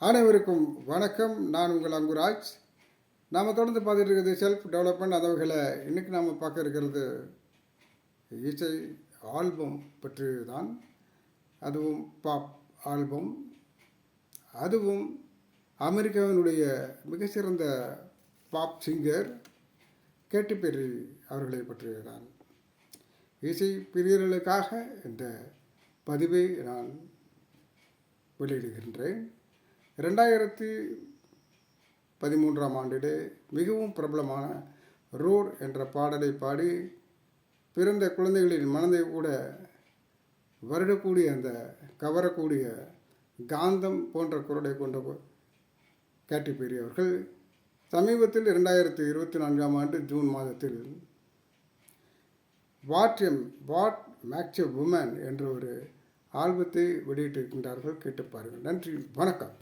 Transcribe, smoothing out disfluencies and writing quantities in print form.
அனைவருக்கும் வணக்கம். நான் உங்கள் அங்குராஜ். நாம் தொடர்ந்து பார்த்துட்டு இருக்கிறது செல்ஃப் டெவலப்மெண்ட். அந்த வகையில் இன்றைக்கி நாம் பார்க்க இருக்கிறது இசை ஆல்பம் பற்றி தான். அதுவும் பாப் ஆல்பம், அதுவும் அமெரிக்காவினுடைய மிகச்சிறந்த பாப் சிங்கர் கேட்டி பெர்ரி அவர்களை பற்றியதான். இசை பிரியர்களுக்காக இந்த பதிவை நான் வெளியிடுகின்றேன். 2013ஆம் ஆண்டிலே மிகவும் பிரபலமான ரோர் என்ற பாடலை பாடி பிறந்த குழந்தைகளின் மனதை கூட வருடக்கூடிய அந்த கவரக்கூடிய காந்தம் போன்ற குரலை கொண்ட கேட்டி பெர்ரி அவர்கள் சமீபத்தில் 2024ஆம் ஆண்டு ஜூன் மாதத்தில் வாட் மேக்ஸ் எ வுமன் என்ற ஒரு ஆல்பத்தை வெளியிட்டிருக்கின்றார்கள். கேட்டு பாருங்கள். நன்றி, வணக்கம்.